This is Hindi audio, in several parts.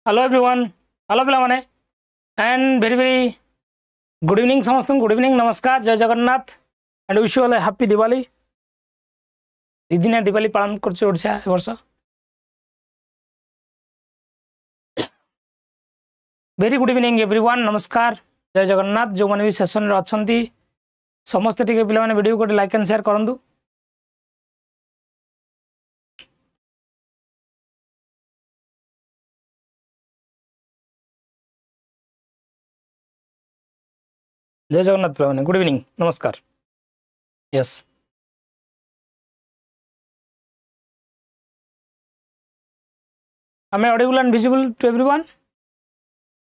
हेलो एवरीवन, हेलो पिला माने and very very good evening समस्त गुड इवनिंग नमस्कार जय Jagannath and wish you all happy Diwali. दीदी दिवाली पालन कर ओडिशा ए वर्ष वेरी गुड इवनिंग एवरीवन नमस्कार जय जगन्नाथ। जो मैंने भी सेशन रे अछंती समस्त टिके पिला माने वीडियो को लाइक एंड शेयर करंदु। जय जगन्नाथ पिला माने गुड इवनिंग नमस्कार। Yes um audible and visible to everyone,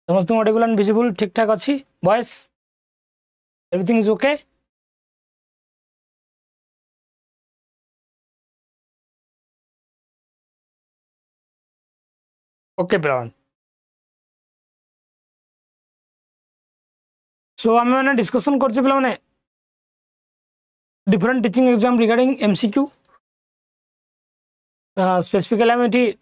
समस्त ऑडिबल एंड विजिबल ठीक ठाक अच्छी voice everything is okay. Okay पिलावन, सो आम मैंने डिस्कसन कर पे different teaching exam regarding MCQ specifically um ये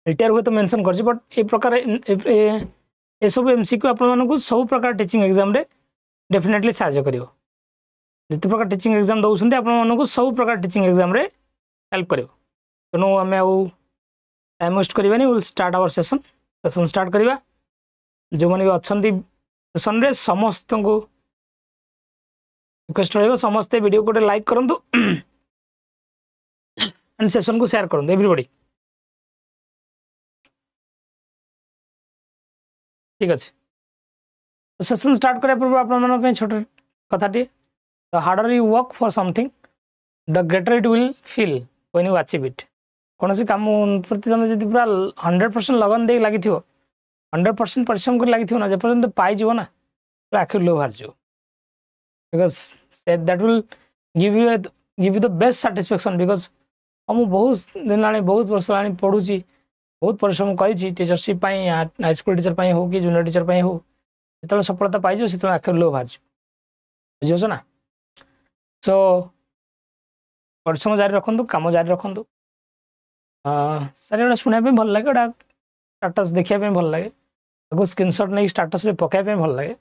LTR हुए तो मेंशन कर बट ए प्रकार ए सब एमसीक्यू आपको सब प्रकार टीचिंग एग्जाम रे डेफिनेटली साहाय्य करियो। जिते प्रकार टीचिंग एग्जाम दौरान आपको सब प्रकार टीचिंग एग्जाम रे हेल्प करियो। तेणु आम आउ टाइम वेस्ट करवानी, will start our session start करवा। जो मैंने भी अच्छा सेशन रे समस्त को रिक्वेस्ट रही समस्ते वीडियो को लाइक करूँ एंड सेशन को शेयर करूँ एवरीबॉडी। ठीक अच्छे तो सेशन स्टार्ट करने पूर्व आप छोट कथाटे the harder you work for something the greater it will feel when you achieve it. कौन सी काम प्रति तुम जब पूरा 100% लगन दे लगी 100% परिश्रम कर लगी ना जेपर्यंत पाइज ना पूरा आखिर लो बाहर जाओ because that will give you the best satisfaction. Because हम बहुत दिन ला बहुत वर्ष ला पढ़ुची बहुत परिश्रम करी टीचरशिप हाई स्कूल टीचर हो कि जूनियर टीचर हो जो सफलता पाइज से आखिर लो बाहर बुझीस ना। सो परिश्रम जारी रखु कम जारी रखु सर गोटा शुणा भल लगे गोटा स्टाटस देखापी भल लगे स्क्रीनशॉट नहीं स्टाटस पकाइबा भल लगे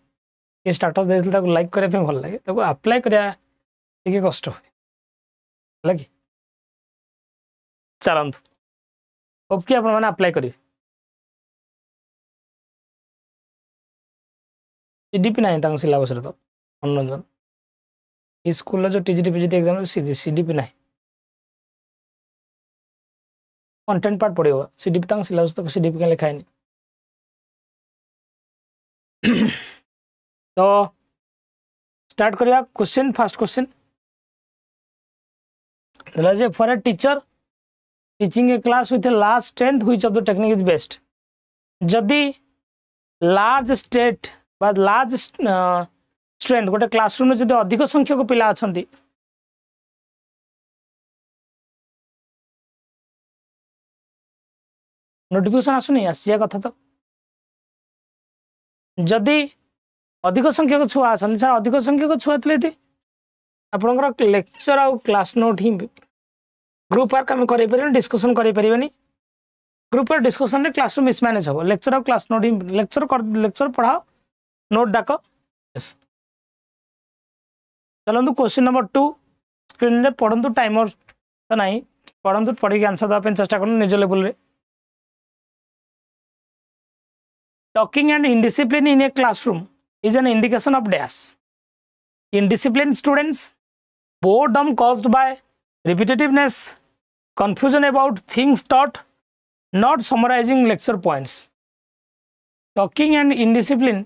ये स्टाटस देते लाइक करने भल लगे अप्लाई करा कष्ट हुए कि चलतु होप कि आपने अप्लाई करेंगे। सीडीपी ना सिलेबस तो मनोरंजन स्कूल जो टीजीटी पीजीटी एग्जाम सीडीपी ना कंटेंट पार्ट पड़ो सीडीपी सिलेबस तो सीडीपी क्या लिखाए तो स्टार्ट करिया question. First question for a teacher teaching A class with a large strength which of the technique is best. जदि लार्ज स्टेट बा लार्ज स्ट्रेंथ गोटे क्लासरूम में जदि अधिक संख्यक पिला अछंती नोटिफिकेशन आसुनी आसिया कथा तो जदि अधिक संख्यक छुआ आछंती सर अधिक संख्यक छुआ थे आपंकर लेक्चर आउ क्लास नोट ही ग्रुप वर्क आम कर डिस्कसन करें group work discussion classroom mismanage हम लेक्चर और क्लास नोट ही लेक्चर पढ़ाओ नोट डाक। चलतु क्वेश्चन नंबर 2 स्क्रीन रे पढ़ु टाइमर तो ना पढ़ु पढ़ी आंसर देवाई चेष्टा करूँ निज लेवल रे। Talking and indiscipline in a classroom is an indication of dash indisciplined students, boredom caused by repetitiveness, confusion about things taught, not summarizing lecture points. Talking and indiscipline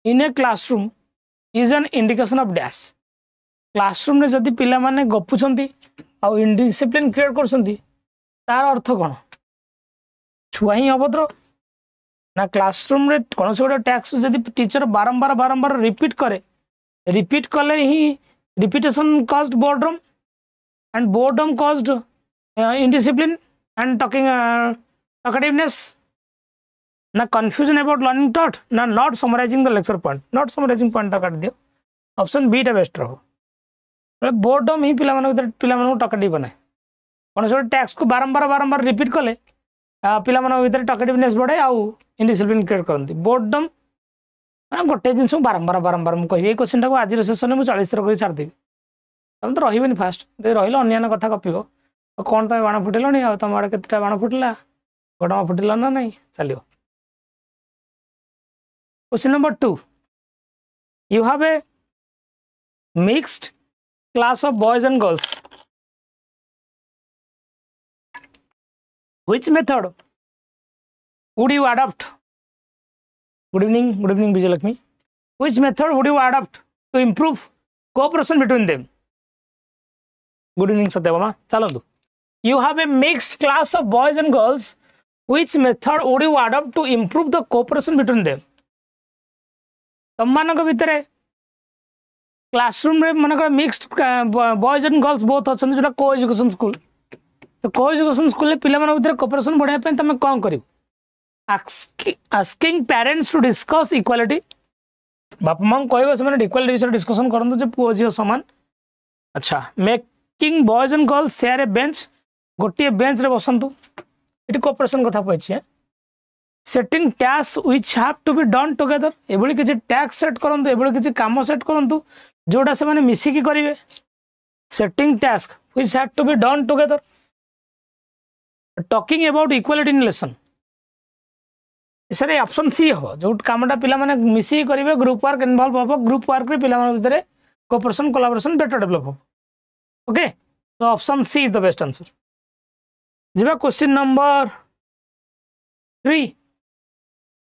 in a classroom is an indication of dash. classroom रे जदि पिला माने गपुछंती आ indiscipline क्रिएट करछंती तार अर्थ कोन छुआ ही अभद्र ना क्लासरूम रे कौन से गोटे टैक्स जब टीचर बारंबार बारंबार रिपीट कले ही repetition caused boredom and boredom caused indiscipline and talking talkativeness ना कंफ्यूजन अबाउट लर्निंग टॉट ना not summarising the lecture point. Not summarising point काट दियो ऑप्शन बी टा बेस्ट रहो। बोर्डम ही पिला टॉकेटिव बनाए कौन से टैक्स को बारंबार बारंबार रिपीट कले पिला भितर टकेटिवनेस बढ़े आउ इनडिसिप्लिन क्रिएट करती बोर्डम गोटे जिन बारंबार बारंबार मुझे कह क्वेश्चन टाक आज सेसन में 40 थर कर छाड़देवी तुम तो रही फास्ट रही अन्य कथा गपिब कौन तुम बाण फुटेल तुम आड़े के बाण फुटला गोटा फुटिल ना नहीं चलो question number 2 you have a mixed class of boys and girls which method would you adopt good evening Vijayalakshmi which method would you adopt to improve cooperation between them good evening Satya mama chalandu you have a mixed class of boys and girls which method would you adopt to improve the cooperation between them तुम मानक भितर क्लासरूम रे मानक mixed boys and girls both अच्छा जो को एजुकेशन स्कूल तो को एजुकेशन स्कूल पिला भितर कोऑपरेशन बढ़ाई तुम कौन कर asking parents to discuss equality बापा माँ कह इक्वालिटी विषय डिस्कसन करूँ जो पुओ झील सामान अच्छा making boys and girls share a bench गोटे बेंच रे बसंतु ये कोऑपरेशन कथा पड़ी setting task which have to be done together एभली किसी टास्क सेट करंतु एभली किसी काम सेट करंतु जोड़ा से माने मिसिकी करिवे setting task which have to be done together talking about equality in lesson sir option C हम जो कामटा पिला माने मिसिकी करिवे ग्रुप वर्क इन्वॉल्व हो ग्रुप वर्क रे पिला माने भितर कोऑपरेशन कोलैबोरेशन बेटर डेवलप हो ओके तो option C is the best answer जिबा question number 3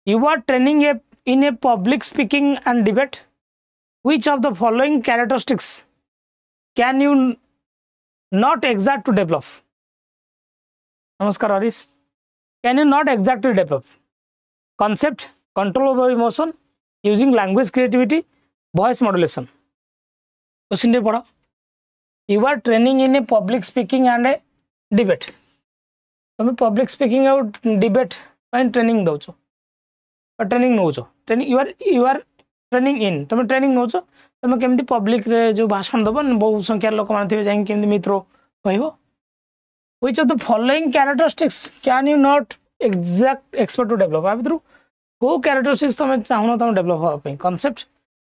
you are training in a public speaking and debate which of the following characteristics can you not exact to develop namaskar Harish can you not exact to develop concept control over emotion using language creativity voice modulation question de pado you are training in a public speaking and a debate तुम public speaking और debate ट्रेनिंग दौच ट्रेनिंग नौ training you are training in तुम ट्रेनिंग नौ तुम केमती पब्लिक रे जो भाषण दब बहुत संख्यार लोक मैंने जाए केमती मित्र कह which of the following characteristics can you not exact expect to develop आ भितर को कैरेक्टरिस्टिक्स तुम चाहून तुम डेवलप हाँपाई concept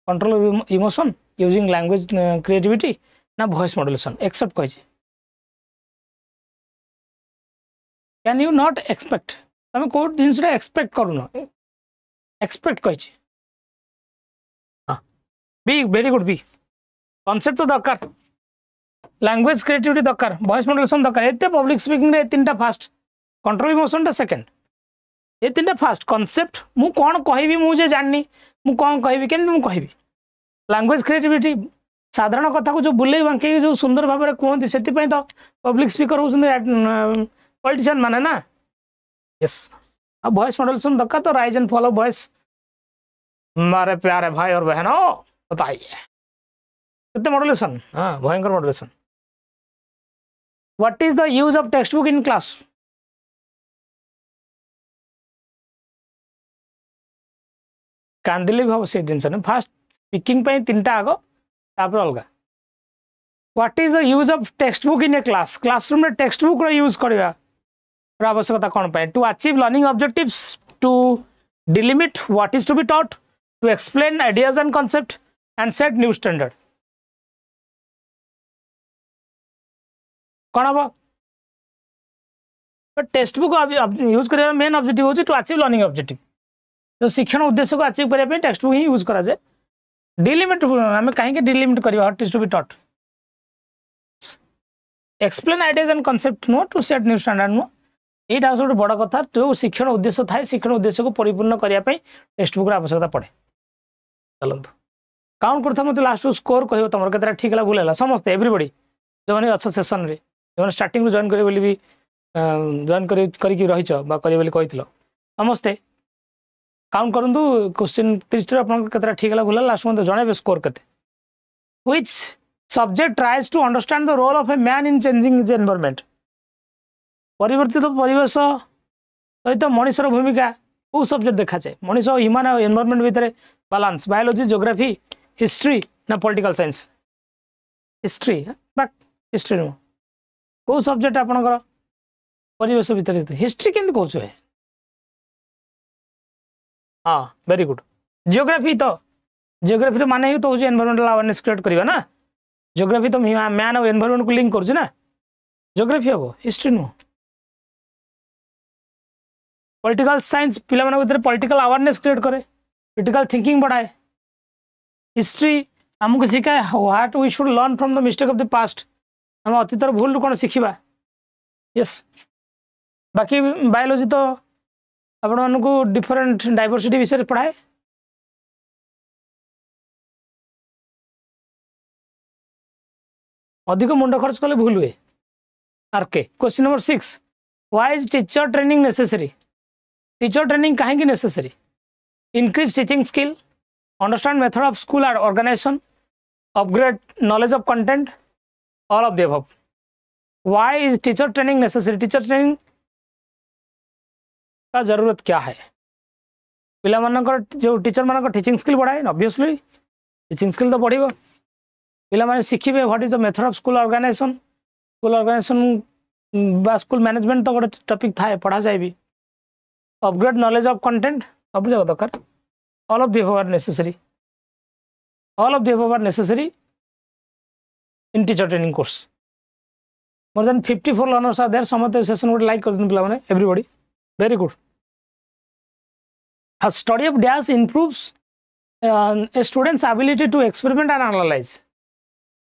control emotion using language creativity ना वॉइस मॉड्यूलेशन एक्सेप्ट कही कैन यू नॉट एक्सपेक्ट तुम कौ जिन एक्सपेक्ट करूँ एक्सपेक्ट कही हाँ B very good B concept तो दरकार लैंग्वेज क्रिएटिविटी दरकार वॉइस मॉड्यूलेशन दरकार ये पब्लिक स्पीकिंग रे तीन फास्ट कंट्रोल इमोशन टा सेकंड ये तीन फास्ट कॉन्सेप्ट मु कौन कहबी मुझे जाननी मु कौन कहबी केमती मु कहबी लैंग्वेज क्रिएटिविटी साधारण कथा को जो बुले बांके जो सुंदर भाव में कहते से तो पब्लिक स्पीकर होती पॉलिटिशियन माने ना यस अब वॉइस मॉड्यूलेशन दरकार तो राइज एंड फॉलो वॉइस मारे प्यारे भाई और बहनों बताइए कितने मॉड्यूलेशन हाँ भयंकर modulation what is the use of text book in class कांदिले भाव से जिन फास्ट स्पीकिंग पे तीन टा आग तापर अलग what is the use of text book in a class classroom में टेक्स्ट बुक यूज करवा आवश्यकता कौन पाए to achieve learning objectives to delimit what is to be taught to explain ideas and concept and set new standard कौन हम टेक्स्ट बुक यूज कर मेन ऑब्जेक्टिव होची टू अचीव लर्निंग ऑब्जेक्टिव तो शिक्षण उद्देश्य को अचीव करने टेक्स्ट बुक ही यूज करा जाए डिलिमिट आम कहीं डिलिमिट करवा what is to be taught explain ideas and concept नुह टू सेट न्यू स्टैंडर्ड नुह यहाँ सब बड़ कथा जो शिक्षण उद्देश्य थाए शिक्षण उद्देश्य को परिपूर्ण करने टेक्स्ट बुक आवश्यकता पड़े चलत काउंट करता मतलब लास्ट स्कोर कह तुम के ठीक है भूल है समस्ते एवरीबडी जो मैंने अच्छे सेसन में जो स्टार्टिंग जॉइन करेंगे भी जॉइन कर समस्ते काउंट करूँ क्वेश्चन लिस्ट आपके ठीक है भूल लास्ट मतलब जन स्कोर के which subject tries to understand the role of a man in changing his environment परिवर्तित परिवेश सहित मनीषर भूमिका कौ सब्जेक्ट देखा जाए मनीष ह्यूमन और एनवायरनमेंट भितर बैलेंस बायोलॉजी ज्योग्राफी हिस्ट्री ना political science history but history नुह कौ सब्जेक्ट आपणकर परिवेश भितर हिस्ट्री केमती कौच है हाँ वेरी गुड जियोग्राफी तो माने ही तो एनवायरमेंटल अवेयरनेस क्रिएट करवा ना जियोग्राफी तो मैन और एनवायरमेंट को लिंक करुँ ना जियोग्राफी हम हिस्ट्री नुह पॉलिटिकल साइंस पिला भीतर पॉलिटिकल अवेयरनेस क्रिएट करे क्रिटिकल थिंकिंग बढ़ाए हिस्ट्री आमको शिखाए what we should learn from the mistake of the past आम अतीतर भूल कौन शिखा यस बाकी बायोलॉजी तो आपण मानू डिफरेंट डाइवर्सिटी विषय पढ़ाए अधिक मुंड खर्च कले भूल हुए RK question number 6 why is teacher training necessary teacher training कहीं necessary increase teaching skill understand method of school and organisation upgrade knowledge of content all of the above why is teacher training necessary teacher training का जरूरत क्या है पिला मानकर जो टीचर मानकर टीचिंग स्किल बढ़ाए ऑब्वियसली टीचिंग स्किल तो बढ़िबो पिला माने शिखिबे what is the method of school organisation बा स्कूल मैनेजमेंट तो गोटे टॉपिक थाए पढ़ा जाए भी अपग्रेड नॉलेज ऑफ कंटेंट सब जगह दरकार all of the above are necessary all of the above are necessary in teacher training course more than 54 learners are there समते सेशन गोटे लाइक कर दिन पिला माने everybody very good a study of dash improves a student's ability to experiment and analyze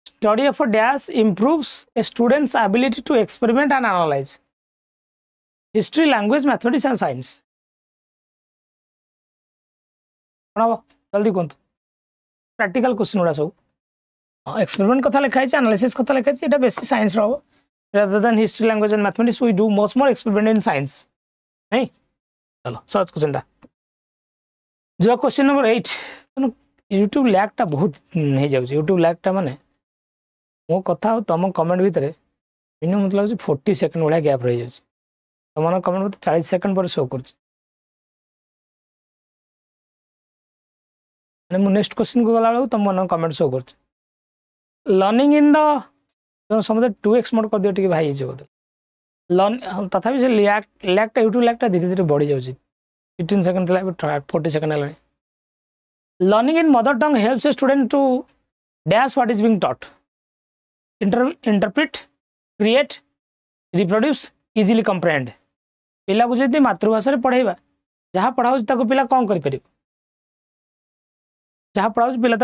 study of a dash improves a student's ability to experiment and analyze history language mathematics and science जल्दी कहतु प्रैक्टिकल क्वेश्चन गुड़ा सब एक्सपेरिमेंट कथा लिखाई एनालिसिस कथा लिखाई एटा बेसी science row rather than history language and mathematics we do much more experiment in science नहीं चलो सर्च क्वेश्चन टा जो क्वेश्चन नंबर 8 यूट्यूब लैग टा बहुत हो जाऊँ यूट्यूब लैग टा माने मो कथा तुम कमेंट भितर मिनिमम मतलब 40 सेकंड भाया गैप रही जाए तुम कमेंट 40 सेकंड पर शो कर नेक्स्ट क्वेश्चन को गला तुम कमेंट शो कर लर्निंग इन द समझे 2x मोड कर दियो टी भाई लर्न तथापि लैगटा यूट्यूब लैगटा धीरे धीरे बढ़ी जाऊँगी 15 सेकंड था 40 सेकंड है learning in mother tongue helps a student to dash what is being taught interpret create reproduce easily comprehend पिला को जब मातृभाषा पढ़ेगा जहाँ पढ़ाऊँ पिला कौन कर जहाँ पढ़ाऊँ पिला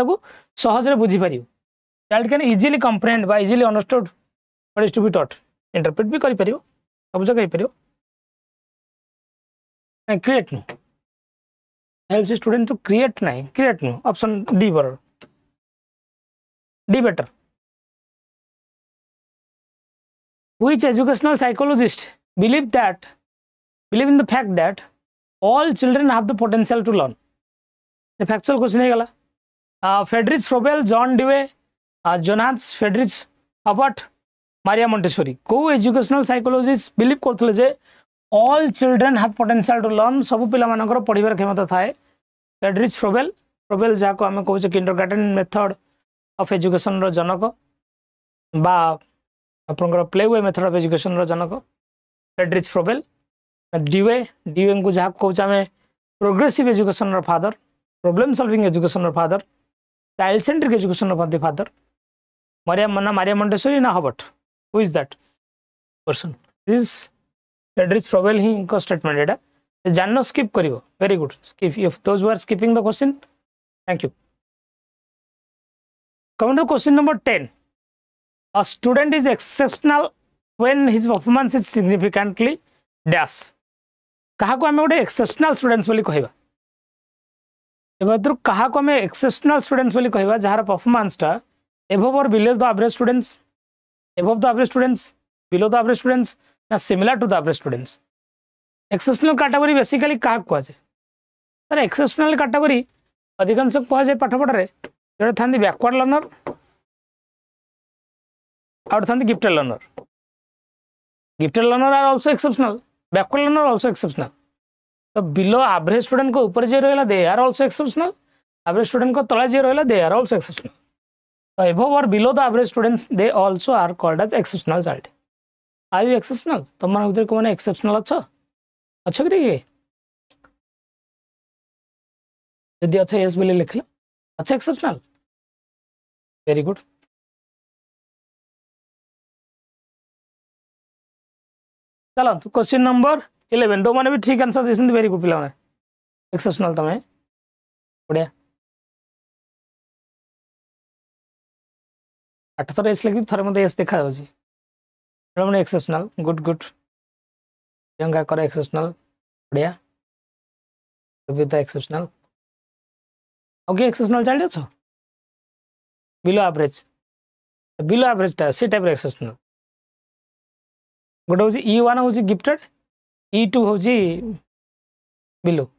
सहज बुझीपर चाइल्ड कैन इजिली कंप्रेहेंड बा easily understood what is to be taught interpret भी कर सब जगह हो क्रिएट नु हेल्प्स स्टूडेंट टू क्रिएट नहीं क्रिएट नु ऑप्शन डी बराबर D better which educational psychologist believe in the fact that all children have the potential to learn factual question है गला Friedrich Froebel John Dewey Jonas Friedrich Herbart Maria Montessori को educational psychologist believe करथले J all children have potential to learn सब पिला मानकर पढ़िबार क्षमता थाए फेडरिच फ्रोबेल जाको आमे कहूचे किंडरगार्टन मेथड ऑफ एजुकेशन रो जनक बा आपनकर प्लेवे मेथड ऑफ एजुकेशन रो जनक फेडरिच फ्रोबेल डिवे को जहाँ कहूचे आमे प्रोग्रेसिव एजुकेशन रो फादर प्रॉब्लम सॉल्विंग एजुकेशन रो फादर चाइल्ड सेंट्रिक एजुकेशन रो फादर मारिया मोंटेसोरी ना Herbart who is that person this Friedrich Froebel ही इनका स्टेटमेंट एटा जाननो स्किप करिवो very good skip if those who are skipping the question thank you coming to question number 10 a student is exceptional when his performance is significantly dash कहा को हमें गोटे एक्सेप्शनल स्टूडेंट्स बोली कहबा एबद्रु कहा को हमें एक्सेप्शनल स्टूडेंट्स बोली कहबा जहार परफॉर्मेंस टा above or below the average students above the average students below the average students ना similar to the average students exceptional category basically क्या कहा जाए सर exceptional category अधिकांश कहा जाए पाठ पढ़ा रे जो थांती backward learner और थांती gifted learner are also exceptional backward learner also exceptional तो below average student को ऊपर जे रहला they are also exceptional average student को तला जे रहला they are also exceptional above or below the average students they also are called as exceptional child are you exceptional तुम मान भीतर को एक्सेप्शनल अच्छो कि यदि अच्छा यस बोली लिखल अच्छा एक्सेप्शनल वेरी गुड चलो क्वेश्चन नंबर 11 दो मैंने भी ठीक आंसर देते वेरी गुड पिला एक्सेप्शनल तमें बढ़िया 8 थर एस लगे थे मत एस देखा मैंने एक्सेप्शनल गुड गुड प्रियंका कर एक्सेप्शनल बढ़िया एक्सेप्शनल ओके एक्सेप्शनल चाइल्ड अच्छो बिलो एवरेज टा सी टाइप एक्सेप्शनल गोटे हूँ E1 हूँ गिफ्टेड E2 हूँ बिलो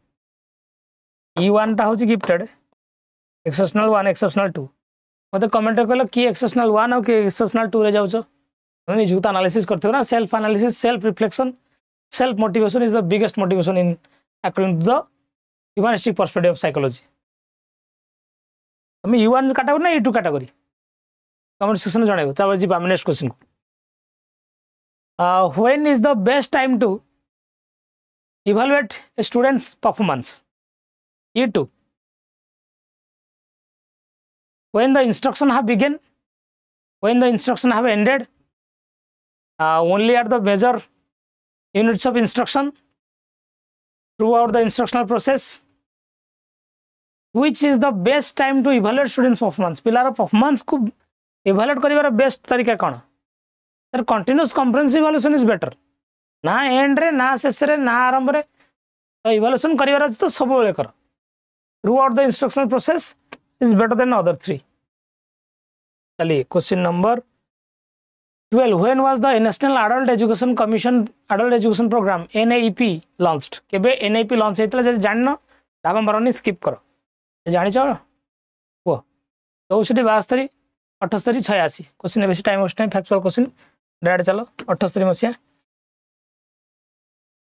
E1 टा हूँ गिफ्टेड एक्सेप्शनल 1 एक्सेप्शनल 2 मत कमेंट कहल कि एक्सेप्शनल 1 और कि एक्सेप्शनल 2 रे जाउछ तुम निजुत एनालिसिस करथियो ना self analysis self reflection self motivation is the biggest motivation in according to the humanistic perspective of psychology तुम E1 कैटेगरी ना E2 कैटेगरी कमेंट सेक्शन में जणाइबो चाबो जी next question when is the best time to evaluate a student's performance E2 when the instruction have begun when the instruction have ended only at the major units of instruction throughout the instructional process which is the best time to evaluate students performance पिलार performance को evaluate करिवार बेस्ट तरीका कौन sir continuous comprehensive evaluation is better ना एंड रे ना शेष रे ना आरंभ रे तो इवैल्यूएशन करिवार अछि तो सब बेले कर throughout the instructional process is better than other three चलिए question number 12 when was the national adult education commission adult education program NAEP launched केबे NAEP लॉन्च हेतला जदि जाननो डाबा मरनी स्किप करो जानि छ को 64 72 78 86 क्वेश्चन बेसी टाइम वेस्ट नहीं फैक्चुअल क्वेश्चन डायरेक्ट चलो 78 मसिया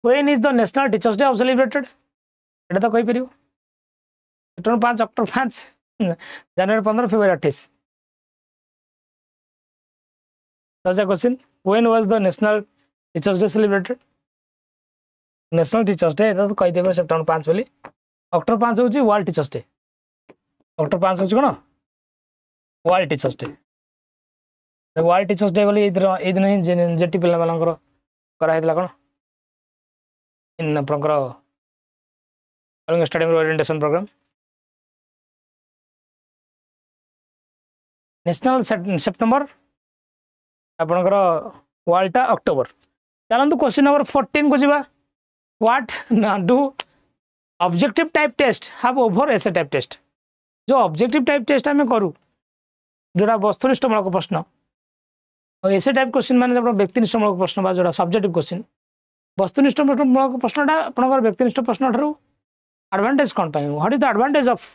when is the national teachers day celebrated एटा तो कहि परियो September 5 October 5 January 15 February 28 Such a question when was the national teachers day celebrated national teachers day तो कहि देबे सेप्टेम्बर 5 बोली अक्टोबर 5 होची वर्ल्ड टीचर्स डे अक्टोबर 5 होची कोन world teachers day world teachers day बोली ए दिन ही जेटी पिला मानकर करा हेतला कोन इन प्रकार Kalinga stadium orientation programme national September आपणकर वर्ल्डटा अक्टोबर चलतु क्वेश्चन नंबर 14 को जीवा what do objective type test have over essay type test जो ऑब्जेक्टिव टाइप टेस्ट आम करूँ जोड़ा वस्तुनिष्ठमूलक प्रश्न और एसे टाइप क्वेश्चन माने जो व्यक्तिनिष्ठमूलक प्रश्न बा जोड़ा सब्जेक्टिव क्वेश्चन वस्तुनिष्ठमूलक प्रश्नटा आपणकर व्यक्तिनिष्ठ प्रश्न ठारू एडवांटेज कौन पाए what is the advantage of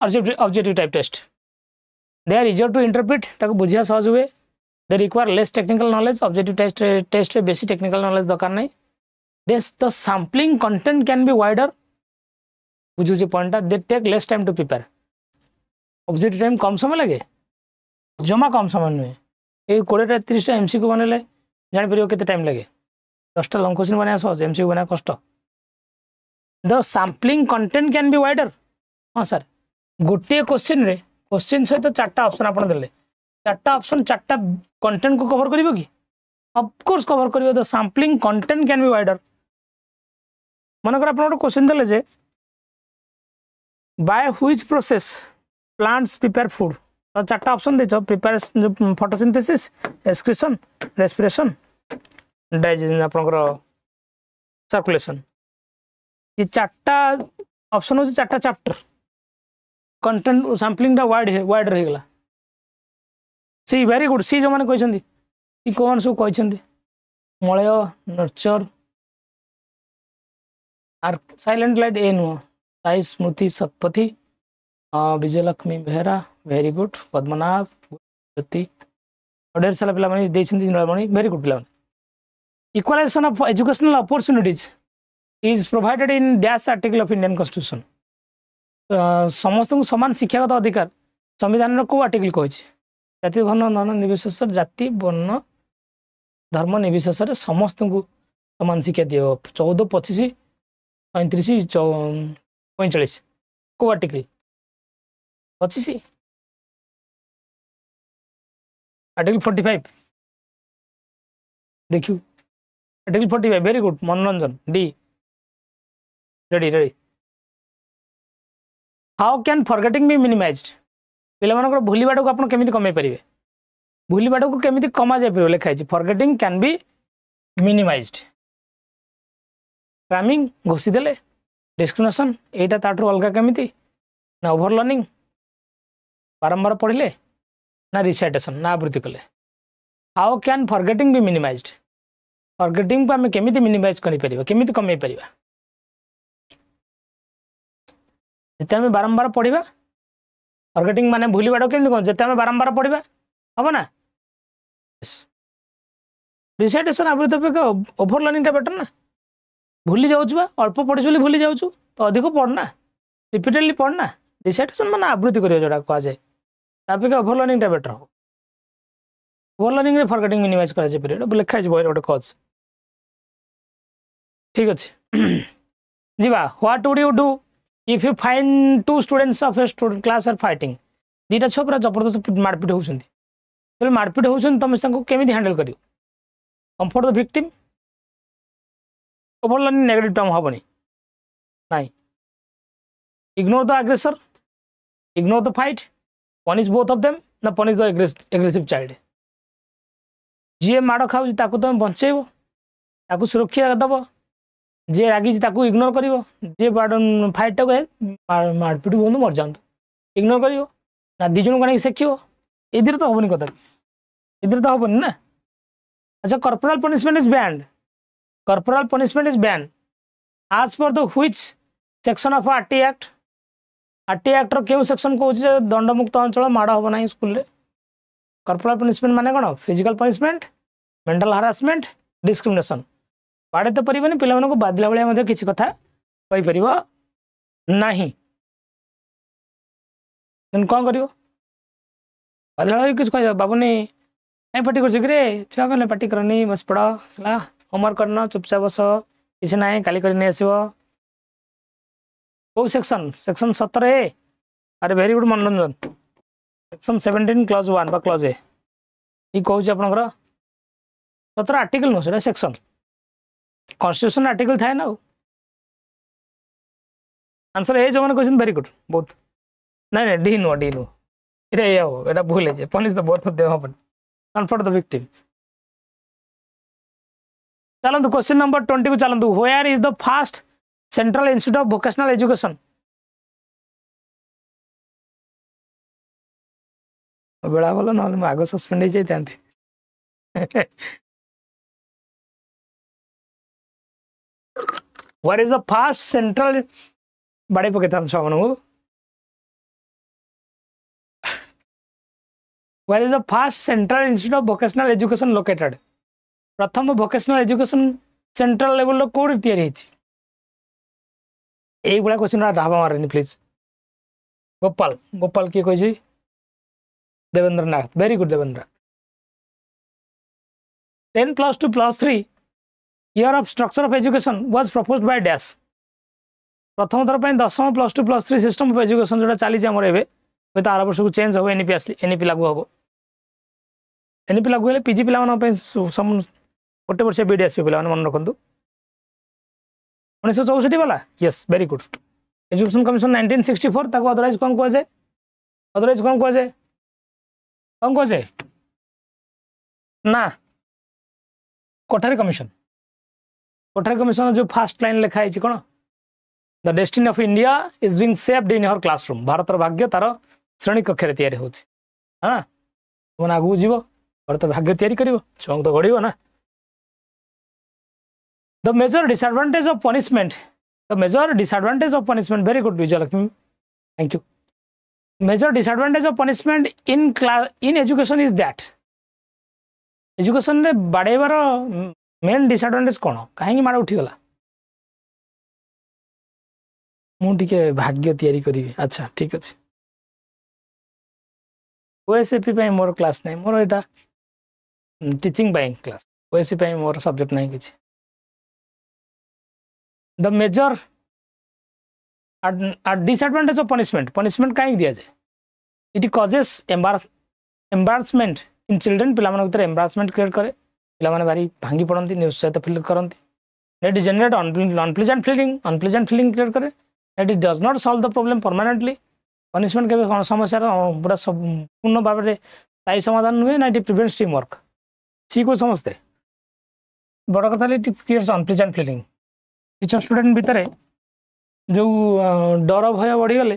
objective type test they are easier to interpret ताको बुझिया सहज हुए they require less technical knowledge objective test रे बेसी टेक्निकल नॉलेज दरकार नहीं this the sampling content can be wider बुझुची point they take less time to prepare objective time कम समय लगे जमा कम समय नुहे ये 20 30 एमसीक्यू बनले जान परियो केते टाइम लगे 10 लॉन्ग क्वेश्चन बना सहज एमसीक्यू बना कष्ट the sampling content can be wider हाँ सर गोटे क्वेश्चन रे क्वेश्चन सहित 4टा ऑप्शन आपन देले 4टा ऑप्शन 4टा कंटेंट को कवर करिवो कि ऑफ कोर्स कवर करिवो the sampling content can be wider मनकर आपन गोटे क्वेश्चन देले जे by which process plants prepare food तो 4टा ऑप्शन देछो prepare photosynthesis excretion respiration digestion आपनकर सर्कुलेशन ये 4टा ऑप्शन हो 4टा चैप्टर कंटेंट सैम्पलिंग टा वाइडर हो गला सी वेरी गुड सी जो माने कहछंदी सी कोन सब कहछंदी Malay nurture R silent light ए नो साई स्मृति सतपथी विजयलक्ष्मी बेहरा वेरी गुड पद्मनाभ ज्योति ढेर सारा पिला माने देछंदी नीलमणि वेरी गुड पिला equalisation of educational opportunities is provided in dash article of Indian constitution समस्त को समान शिक्षागत अधिकार संविधान को आर्टिकल कही जाति वर्ण धन निर्विशेष जाति वर्ण धर्म निर्विशेष समस्त को समान शिक्षा दियो 14 25 35 45 को आर्टिकल 25 आर्टिकल 45 देखियो आर्टिकल 45 वेरी गुड मनोरंजन डी ready ready how can forgetting be minimised पिला मानकर भूलिबाटा को आपण केमिति कमे परिबे भूलिबाटा को केमिति कमा जाय परिबे लिखा है forgetting can be minimised cramming घोषी देले डिस्क्रिमिनेशन एटा ताठू अलगा केमिति ना ओवर लर्निंग बारंबार पढ़ले ना रिसाइटेशन ना आवृत्ति कले how can forgetting be minimised forgetting को आम केमिति मिनिमाइज करि परिबा केमिति कमे परिबा जिते आम बारंबार पढ़ा फॉरगेटिंग माने भूलिबाटा केमिति कोन जिते आम बारंबार पढ़ा हम ना रिसाइटेशन आवृत्ति अपेक्षा ओवर लर्निंग टा बेटर ना भूली जाऊँ अल्प पढ़ी बोली भूली जाऊँ तो अधिक पढ़ना रिपीटेडली पढ़ना रिसाइटेशन माने आवृत्ति करियो जोडा कहा जाए तापेक्षा ओवर लर्निंग टा बेटर हो ओवर लर्निंग रे फॉरगेटिंग मिनिमाइज करा जाय परियो लिखा है बहिर गोटे कज ठीक अच्छे जीवा what would you do if you find two students of a student class are fighting दीटा छुआ पूरा जबरदस्त मारपीट होउछंती तो मारपीट होउछन तुम इसको केमिति हैंडल करियो comfort the victim over learning negative term हेनी नाई इग्नोर द अग्रेसर ignore the fight punish both of them ना पनिश द एग्रेसिव चाइल्ड जी माड़ खाऊ तुम बंचेब ताकू सुरक्षा दब जी रागी इग्नोर कर जी फाइट टाक मारपीट बहुत मर जातु इग्नोर कर ना दी जन को शिख इधर तो हेनी कथा इधर तो हेनी ना अच्छा corporal punishment is band corporal punishment is banned as per the which section of RT Act RT Act रो केउ सेक्शन को दंड मुक्त अंचल माड़ हम ना स्कूल रे corporal punishment माने कोन physical punishment mental harassment discrimination बाड़े तो परिबनी पिला मन को बादला बलिया मध्ये किछि कथा कहि परिबो नाही देन कोन करियो बादला किछ कहि बाबूनी नहीं पार्टी कर रे छुआ मैंने पार्टी करनी बस पढ़ है होमवर्क करना चुपचाप बस किसी ना काली कर आसो कौ सेक्शन सेक्शन 17 अरे वेरी गुड मनोरंजन सेक्शन 17 क्लॉज 1 क्लॉज ए ये कौन आपंकर 17 आर्टिकल नुह सेक्शन कॉन्स्टिट्यूशन आर्टिकल थाए ना आंसर ए जो मैंने क्वेश्चन वेरी गुड बहुत नहीं डी नुह ये भूल है punish the both of them अपन comfort the victim चलंतु क्वेश्चन नंबर 20 को चलंतु where is the first central institute of vocational education बेड़ा बोलो ना मैं आगे सस्पेंड हो जाते where is the first central बड़े पके था छुआ Where is the first central institute of vocational education located? प्रथम vocational education central level code तैयारी है एक बड़ा क्वेश्चन रहा धाबा मारनी प्लीज गोपाल गोपाल की कोई देवेंद्र नाथ very good Devendra 10 + 2 + 3 year of structure of education was proposed by dash प्रथम थर पे 10 + 2 + 3 सिस्टम ऑफ एजुकेशन जोटा चली आमर एबे तो आर वर्ष को चेंज हो एनईपी लागू हम एनईपी लागू हेले पीजी पिला गोटे वर्ष बीडी आस पे मन रखु 1964 वाला yes very good education commission 1964 ताको अदरवाइज कौन कह जाए अदरवाइज कौन कह जाए ना कोठारी कमिशन जो फास्ट लाइन लिखा है कौन the destiny of India is being shaped in your classroom भारतर भाग्य तार श्रेणी कक्ष तैयारी होची हाँ तुम आगू जीव भारत भाग्य तैयारी कर छुआ तो गढ़ ना the major disadvantage of punishment very good Vijayalakshmi thank you major disadvantage of punishment in education is that education रे बाड़ेबार मेन डिसएडवांटेज कौन कहीं माड़ उठीगला मुझे भाग्य तैयारी करी अच्छा ठीक अच्छे ओएसएपी मोर क्लास नहीं मोर यहाँ टीचिंग क्लास ओएससी पे मोर सब्जेक्ट नहीं किछि the major disadvantage of punishment punishment कहीं दिया जाए it causes embarrassment in children पिला मन भीतर एम्बारसमेंट क्रिएट करे पिला माने भारी भांगी पड़ती निरुत्साहित फील करती it generate unpleasant feeling create करे it does not solve the problem permanently punishment के समस्या पूरा संपूर्ण भाव में स्थायी समाधान नुहे ना ये प्रिवेंट्स टीम वर्क सी को समझते बड़ कथा creates unpleasant feeling teacher student भितर जो डर भय बढ़ीगले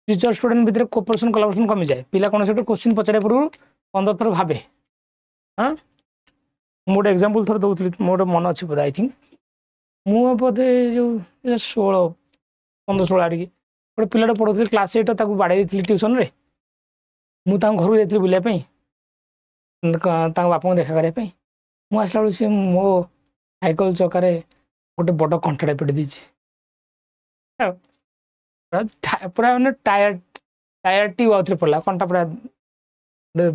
टीचर स्टूडेंट भितर कोऑपरेशन कोलैबोरेशन कमी जाए पिला कौन से क्वेश्चन पचारे पूर्व 15 थर भावे हाँ मोटे एग्जांपल थर दौली मोटे मन अच्छे बोधे आई थिंक मु बोधे जो 16 आड़िकी गोटे पिलाटा पढ़ुଥିଲି क्लास 8 ताकू बाड़े देती ट्यूशन रे मु घर जाती बुलापी बापा को देखा करने मु आसला बेलू सी मो साइकेल चकार गोटे बड़ कंटाटा पिटी देती पूरा मैंने टायर टी आउे पड़ा कंटा पूरा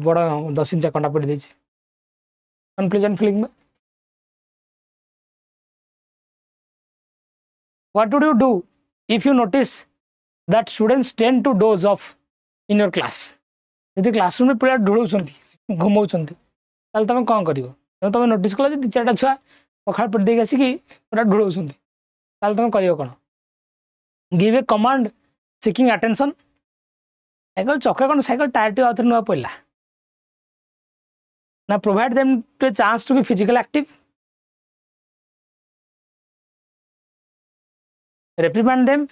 बड़ 10 इंच कंटा पिटी देती अनप्लेजेंट फीलिंग में what would you do if you notice that students tend to doze off in your class यदि क्लासरूम में पिला ढोलाउछंती घुमाउछंती ताल तुम कौन कर तुम नोटिस कल दी चार्टा छुआ पखाड़ पिट देक आसिक पूरा ढोलाउछंती ताल तुम कर कौन give a command seeking attention cycle चक्का कौन साइकेल टायर टी आउे नुआ पड़ा ना provide them to a chance to be physical active reprimand them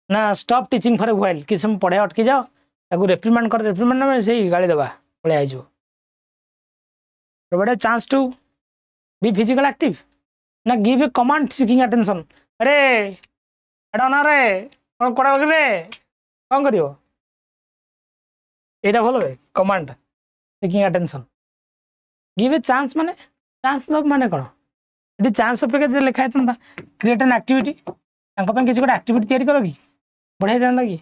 ना stop teaching for a while कि समय पढ़े अटकी जाओ ताकू रेप्रिमांड कर रेप्रिमांड में से गाड़ी देवा पड़े I provide a chance to be physical active ना give a command seeking attention अरे एडा ना रे कौन कड़ा रे कौन कर यहाँ भल वे command seeking attention give a chance माने चांस दब माने कौन ये चांस अपेक्षा लिखाई था क्रिएट एन एक्टिविटी किसी गोटे एक्टिविटी तैयारी कर कि बढ़ाई था कि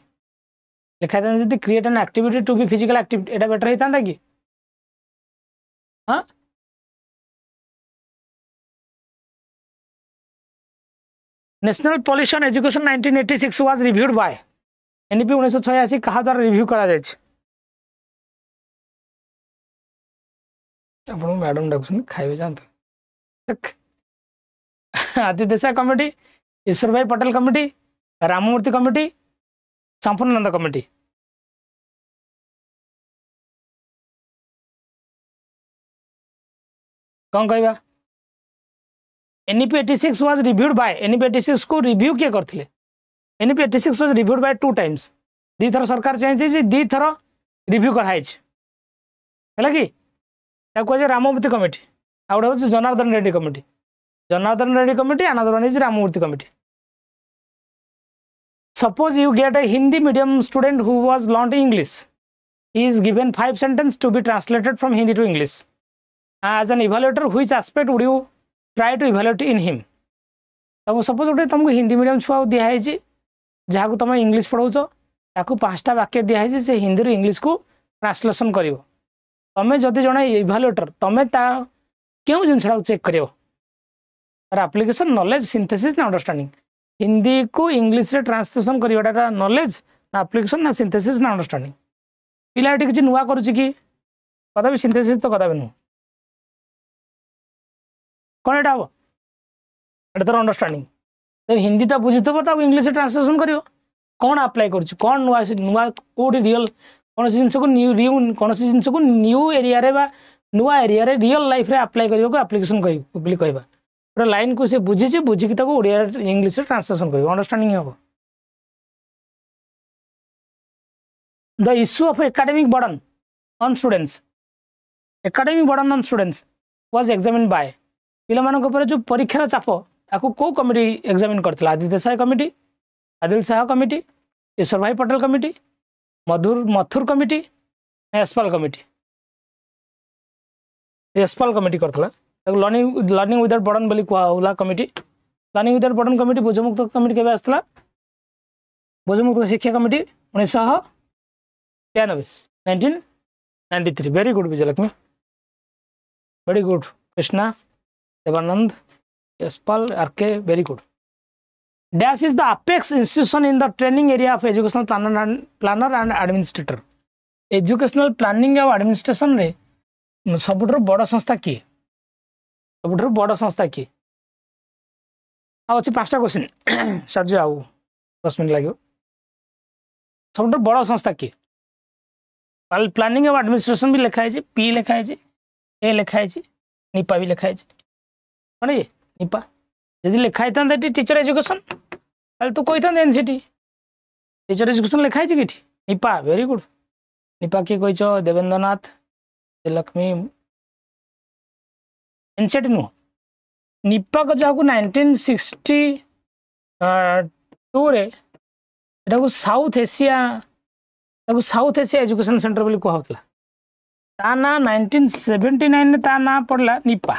लिखाई था जी create an activity to be physical activity एटा बेटर होता कि हाँ national pollution education 1986 was reviewed by NEP 1986 कहा द्वारा रिव्यू करा जाए आप मैडम डाक खाइबे जाते आदि Desai committee Ishwar bhai Patel committee Ramamurti committee Sampurnanand committee कौन कहवा NEP 86 was reviewed by NEP 86 को रिव्यू किए करथिले NEP 86 was reviewed by 2 times the थर सरकार चेंज है दी थर रिव्यू कराई है कि कहे राममूर्ति कमिटी आ गए हूँ Janardhan Reddy committee another one is Ramamurti committee suppose you get a Hindi medium student who was learned English he is given 5 sentences to be translated from Hindi to English as an evaluator which aspect would you try to evaluate in him तब सपोज गोटे तुमको हिंदी मीडियम छुआ दिखाई जहाँ को तुम इंग्लिश पढ़ाऊच ताकू 5टा वाक्य दिखाई से हिंदी रू इंग्लिश को ट्रांसलेशन कर तुम्हें जदि जड़े इभाल्युएटर तुम्हें क्यों जिनसा चेक कर तार एप्लिकेशन नॉलेज सिंथेसिस ना अंडरस्टैंडिंग हिंदी को इंग्लिश रे ट्रांसलेशन करवाटा नॉलेज ना एप्लिकेशन ना सिंथेसिस ना अंडरस्टैंडिंग पिला किसी नुआ करुच्ची कि कदा भी सिंथेसिस तो कदा भी नुह कौन एटा हम एटा तार अंडरस्टैंडिंग तो हिंदी तो बुझी थो इंग्लिश ट्रांसलेशन कर कौन अप्लाई कर कौन नुआ नुआ कौटी रियल कौन जिन को न्यू कौन जिन को न्यू एरिया रे बा नुआ एरिया रे रियल लाइफ रे अप्लाई करने को एप्लिकेशन कहवा पूरा लाइन को सी बुझी बुझिकी ओडिया इंग्लिश ट्रांसलेशन कर अंडरस्टैंडिंग हम the issue of academic burden on students was examined bye पिला जो परीक्षार चाप ताकू कौ कमिटी एग्जामिन करथिला आदि Desai committee Adil Shah committee Ishwar bhai Patel committee Mathur committee Yashpal committee करथिला लर्निंग विदाउट बर्डन बोली कहला committee learning without burden committee बोझमुक्त कमिटी केबे आसला बोझमुक्त शिक्षा committee 1993 very good Vijayalakshmi. Very good Krishna Devanand Yashpal RK very good dash is the apex institution in the training area of educational planner and administrator educational planning और एडमिनिस्ट्रेशन रे सबुठु बड़ संस्था किए सबुठु बड़ संस्था किए अच्छे 5टा क्वेश्चन सर आउ 10 मिनट लगे सबुठु बड़ संस्था किए प्लानिंग और एडमिनिस्ट्रेशन भी लिखाई पी लिखाई ए लिखाई निपा भी लिखाई कौन ये निपा यदि लिखाई था टीचर एजुकेशन ताल तो कही था एनसीटी टीचर एजुकेशन लिखाई कि निपा वेरी गुड निपा किए कही देवेंद्र नाथ लक्ष्मी एनसीटी नुह निपा को जहाँ 1962 रे साउथ एशिया एजुकेशन सेंटर बोली कहला ता ना 1979 ता ना पड़ला निपा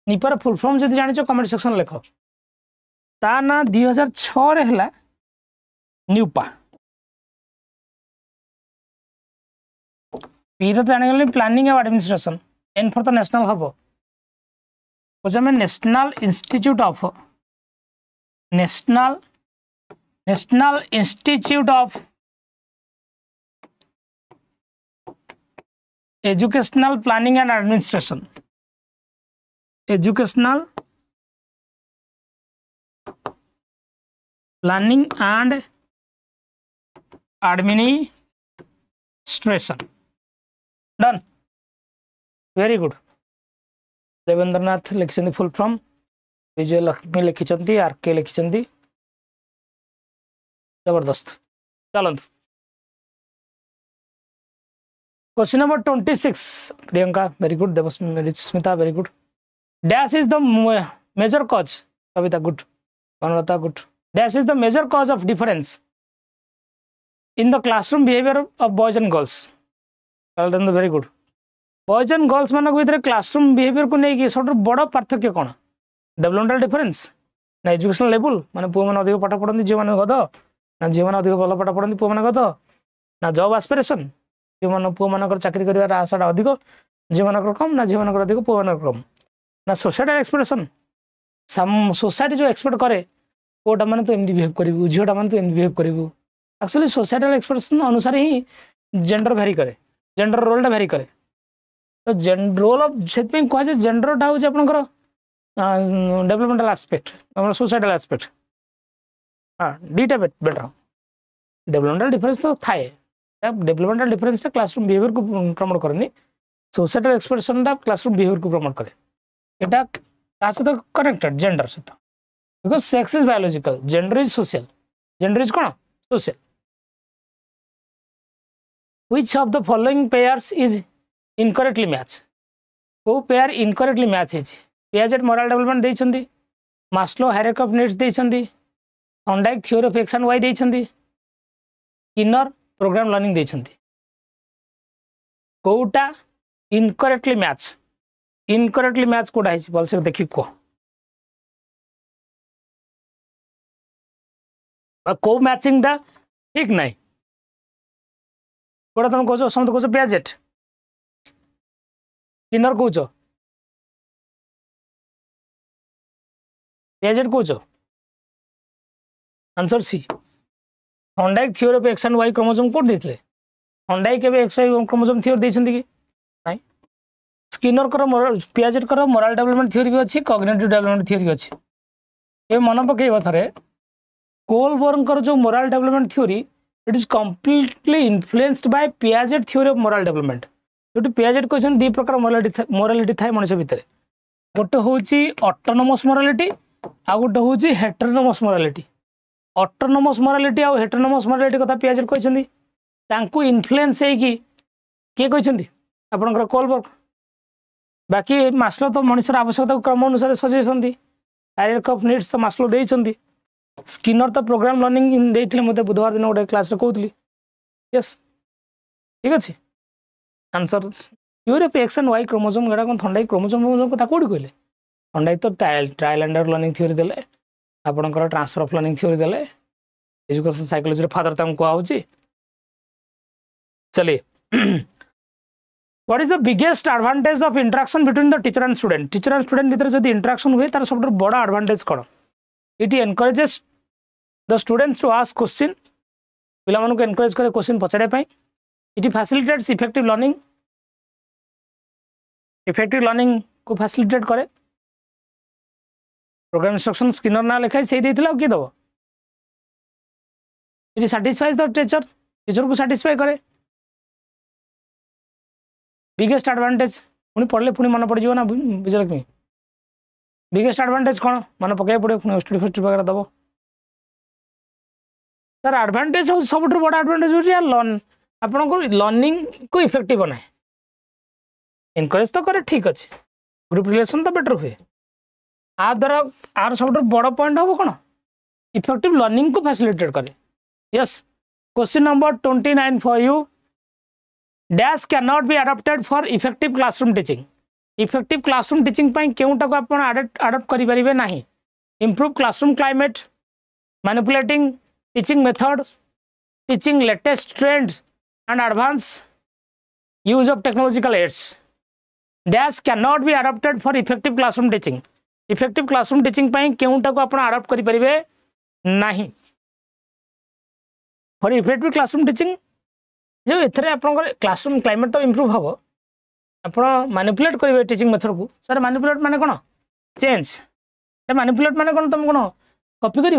निपार फुल फॉर्म जब जान कमेंट सेक्शन लिख ता ना 2006 रे हला न्यूपा पी तो जाने प्लानिंग और administration N for the national हम कुछ national institute of educational planning and administration educational planning and administration done very good Devendra Nath लिखिं फुल फॉर्म विजय लक्ष्मी लिखिं आरके लिखिं जबरदस्त चलत question number 26 Priyanka very good Debasmita very good dash is the major cause Kavita good Anuradha good dash is the major cause of difference in the classroom behaviour of boys and girls very good boys and girls मान भर क्लासरूम बिहेवियर को लेकिन सब बड़ पार्थक्य कौन डेवलपमेंटल डिफरेंस ना एजुकेशनल लेवल माने पुआ मैंने अधिक पाठ पढ़ती झील मैंने गध ना झील मैंने अधिक भल पाठ पढ़ती पुआ मैंने गध ना जॉब एस्पिरेशन झील मान पुआ मान चाकरी कर आशाटा अधिक झील मान कम ना झील मान अधिक पुआ मान कम ना सोसाइटल एक्सपेक्टेशन सोसाइटी जो एक्सपेक्ट करे पुआटा मैंने तो एमती बिहेव करू झीलटा मैंने तो एमती बिहेव करू एक्चुअली सोसाइटल एक्सपेक्टेशन अनुसार ही जेंडर भेरी करे जेंडर रोलटा भेरी करे तो रोल ऑफ से कहुए जेंडरटा हूँ आपंकर डेवलपमेंटल एस्पेक्ट सोसाइटल एस्पेक्ट हाँ दुईटा बेटर डेवलपमेंटल डिफरेंस तो थाए डेवलपमेंटल डिफरेंस क्लासरूम बिहेवियर को प्रमोट करे सोसाइटल एक्सप्रेशन क्लासरूम बिहेवियर को प्रमोट करे यहाँ क्या सहित कनेक्टेड जेंडर सहित because sex is biological gender is social gender is कौन social which of the following pairs is incorrectly match को पेयर इनकरेक्टली मैच है पियाजेट मोरल डेवलपमेंट देइछंदी मास्लो हायरार्की ऑफ नीड्स देइछंदी Thorndike theory of X and Y देइछंदी किनर प्रोग्राम लर्निंग देइछंदी कोटा इनकरेक्टली मैच कोटा है भलसे देखि को को मैचिंग दा ठीक नहीं कोटा तुम कहो समझ कहो पियाजेट किनर कौच पियाजेट कौच answer C Thorndike theory of X and Y chromosome कोड देते थॉर्नडाइक के एक्स वाई क्रोमोसोम थ्योरी देछंती कि नहीं स्किनर कर पियाजेट कर मोरल डेवलपमेंट थ्योरी भी अच्छी कॉग्निटिव डेवलपमेंट थ्योरी भी अच्छी ये मन पकेबा थरे कोलबर्न जो moral development theory it is completely influenced by Piaget theory of moral development जो पियाजेट कहते दी प्रकार मोरालिटी थाए मनुष्य भितर गोटे हूँ ऑटोनोमस मोरालिटी आ गोटे हूँ हेटेरोनोमस मोरालिटी ऑटोनोमस मोरालिटी आ हेटेरोनोमस मोरालिटी कथा पियाजेट कहते इन्फ्लुएंस होगी किए कहते आपंकर कोलबर्ग बाकी मास्लो तो मनुष्यर आवश्यकता क्रम अनुसार सजेइछंती हायरार्की ऑफ नीड्स तो मास्लो देइछंती स्किनर तो प्रोग्राम लर्निंग देइथिले मते बुधवार दिन गोटे क्लास रे कहउतली यस ठीक अच्छे answer theory of X and Y chromosome गड़ा कौन थॉर्नडाइक क्रोमोसोम कथा कोड़ी कहले थॉर्नडाइक तो trial and error learning theory देले आपनकर ट्रांसफर ऑफ लर्निंग थ्योरी देले एजुकेशन साइकोलॉजी रे फादर तम को आउची चलिए what is the biggest advantage of interaction between the teacher and student भीतर जब इंटरेक्शन हुए तार सब बड़ एडवांटेज कौन it encourages the students to ask question पिला मानक एनकरेज करे क्वेश्चन पचारे इट फैसिलिटेट्स इफेक्टिव लर्निंग को फैसिलिटेट करे प्रोग्राम इंस्ट्रक्शन स्क्रीनर ना लिखाई से देथिला किए दबो इट सैटिस्फाइज द टीचर को सैटिस्फाई करे बिगेस्ट एडवांटेज पुणी पढ़ले पुणी मन पड़ ना विजयलक्ष्मी बिगेस्ट एडवांटेज कौन मन पकड़ पड़े पुणी स्टडी फस्ट वगैरह दबो तार एडवांटेज हो सब बड़ एडवांटेज हो लर्न आपको लर्निंग को इफेक्टिव बनाए एनकरेज तो करे ठीक अच्छे ग्रुप रिलेशन तो बेटर हुए आ द्वारा आर सब बड़ पॉइंट हम कौन इफेक्टिव लर्निंग को फैसिलिटेट करे yes question number 29 for you dash can not be adopted for effective classroom teaching पाई केउटा को आपण अडॉप्ट करि परिबे नाही improve classroom climate manipulating teaching method teaching latest trends and advance use of technological aids dash can not be adopted for effective classroom teaching पाई केउटा को आपण अडॉप्ट करि परिबे नाही फॉर इफेक्टिव क्लासरूम टीचिंग जो एथरे आपनकर क्लासरूम क्लाइमेट तो इंप्रूव हम आप मैनिपुलेट करेंगे टीचिंग मेथड को सर मैनिपुलेट माने कौन चेंज मैनिपुलेट माने कौन तुम कौन कॉपी कर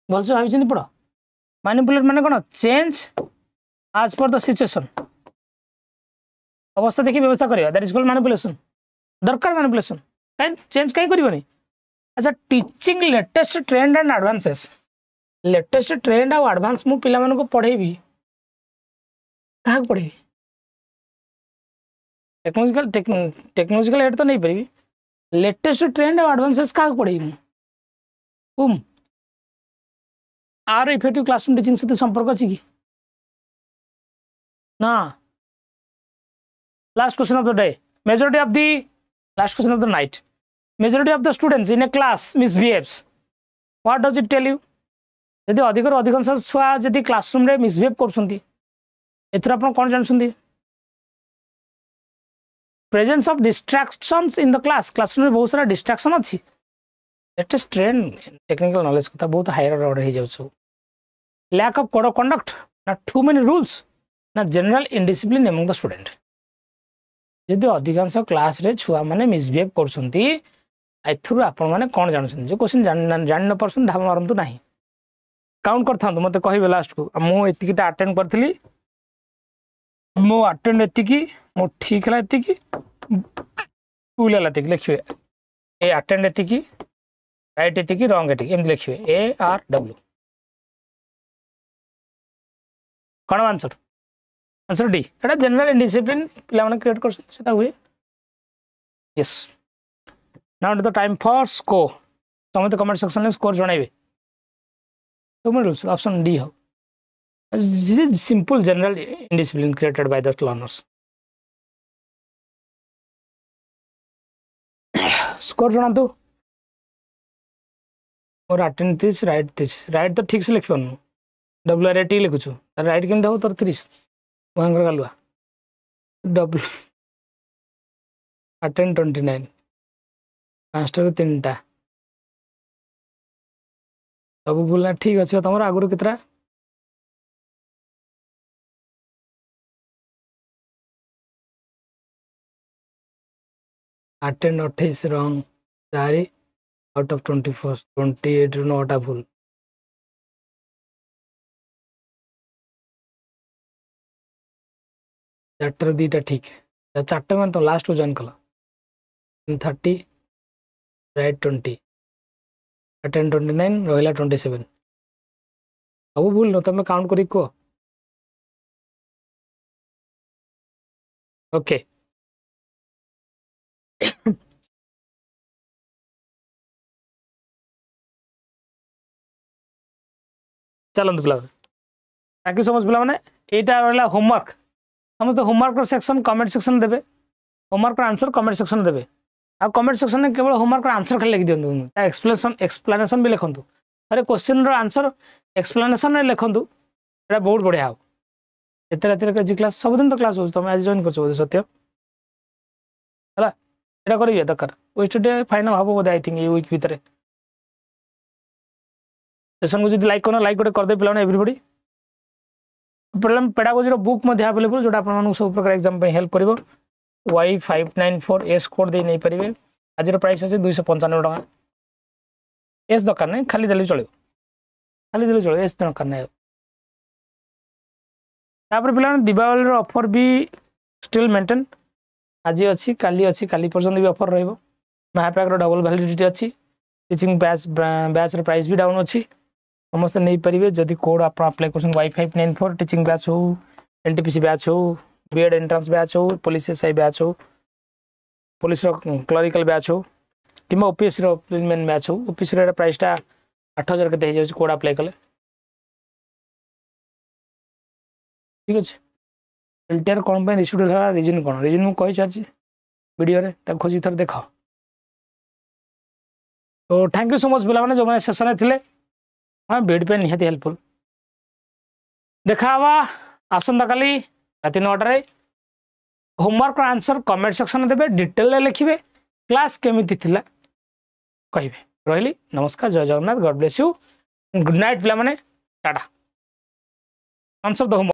भलसे भाई पढ़ मैनिपुलेट माने कौन चेंज आज पर द सिचुएशन अवस्था देखिए व्यवस्था करिया दैट इज कॉल्ड मैनिपुलेशन दरकार मैनिपुलेशन कहीं चेंज कहीं करबनी अच्छा teaching latest trend and advances latest trend और एडवांस मु पिला मानको पढ़ेबी क्या पढ़ेबी टेक्नोलॉजिकल एड तो नहीं पढ़ी लेटेस्ट ट्रेंड और एडवांसेस क्या पढ़ेबी तुम आर इफेक्टिव क्लासरूम टीचिंग सहित संपर्क अच्छी कि ना last question of the day majority of the last question of the night majority of the students in a class misbehaves what does it tell you यदि अधिकांश छुआ जदि क्लासरूम रे मिसबिहेव करछंती एथरा आपण कोन जानछंती presence of distractions in the classroom में बहुत सारा डिस्ट्रैक्शन अच्छी लेटेस्ट ट्रेंड टेक्निकल नॉलेज कथा बहुत हायर ऑर्डर हो जाउ lack of code of conduct ना टू मेनी रूल्स ना general indiscipline among the student यदि अधिकांश क्लास रे छुआ माने मिसबिहेव करछंती एथरु आपण माने कोन जानछन जो क्वेश्चन जान न परसन धावा मारंतु नाही काउंट करथां मते कहबे लास्ट को मो एतिकिटा अटेंड करथली मो अटेंड एतिकी मो ठीक है एतिकी भूल है एतिकी लिखिए ए अटेंड एतिकी राइट एतिकी रॉन्ग एतिकी एम लिखिए ए आर डब्ल्यू कौन आंसर आंसर डी एटा जनरल इनडिसिप्लिन पिला माने क्रिएट कर सेटा हुए yes now the time for score समझ कमेंट सेक्शन में स्कोर जणाइबे तो मैं रूल्स ऑप्शन डी हो this is simple general indiscipline created by the learners score जଣା तो और अटेंड दिस राइट तो ठीक से लिख पन डब्ल्यू आर ए टी लिखुछु राइट केम दाउ तर 30 भयंकर गालुआ डब्ल्यू अटेंड 29 पांचटा तीनटा सब बोलना ठीक अच्छे तुम आगुरी केतरा अटेंड 28 रॉन्ग 4 आउट ऑफ 24 28 नौटा भूल चार्टर दीटा ठीक है चार्टा में तो लास्ट को जॉइन कल 30 राइट 20 अटेंड 29 रहा 27 सब भूल न तुम काउंट कर कह ओके चलते पिला थैंक यू सो मच पिला यहाँ रहा होमवर्क समस्त होमवर्क सेक्शन कमेंट सेक्शन देवे होमवर्क आंसर कमेंट सेक्शन देवे आ कमेंट सेक्शन में केवल होमवर्क आंसर खाली लिखि दिंतु एक्सप्लेनेशन भी लिखु अरे क्वेश्चन आंसर एक्सप्लेनेशन लिखु बहुत बढ़िया हो एत राति क्लास सबुदिन तो क्लास हो तुम आज जॉइन कर सत्य है यहाँ करेंगे दरकार वेस्टरडे फाइनल हम बोधे आई थिंक ये वीक भितर सेशन को जो लाइक करना लाइक गोटे करदे पे everybody problem pedagogy book available जो आप सब प्रकार एग्जाम हेल्प कर Y594 कोड दे नहीं पारे आज प्राइस अच्छे 295 टका एस दरकार नहीं खाली देले चलो खाली देले चलो एस दरकार नहीं तापर पे दीपावली ऑफर भी स्टिल मेंटेन आज अच्छी काली पर्यंत भी ऑफर रहिबो महापैक रो डबल वैलिडिटी अच्छी टीचिंग बैच रो प्राइस भी डाउन अच्छी समस्त नहीं पारे जदि कोड आप अप्लाई कर Y594 टीचिंग बैच हो NTPC बैच हो बीएड एंट्रांस बैच हो पुलिस SI बैच हो पुलिस क्लरिकल बैच हो कि OPSC रिक्रूटमेंट बैच हो OPSC प्राइसटा 8000 के कोड अप्लाई कले ठीक अच्छे LTR कौन पे इश्यू है रिजन कौन रिजन मुझे कही सारी वीडियो रे खोजी थर देख तो थैंक यू सो मच पिला जो मैंने सेशन थे हाँ बीड पे निहाती हेल्पफुल देखा आसंता काली राति 9 होमवर्क आंसर कमेंट सेक्शन देवे डिटेल लिखे क्लास केमिति थिला कहे रही नमस्कार जय Jagannath God bless you good night पिला माने टाटा आंसर द होमवर्क।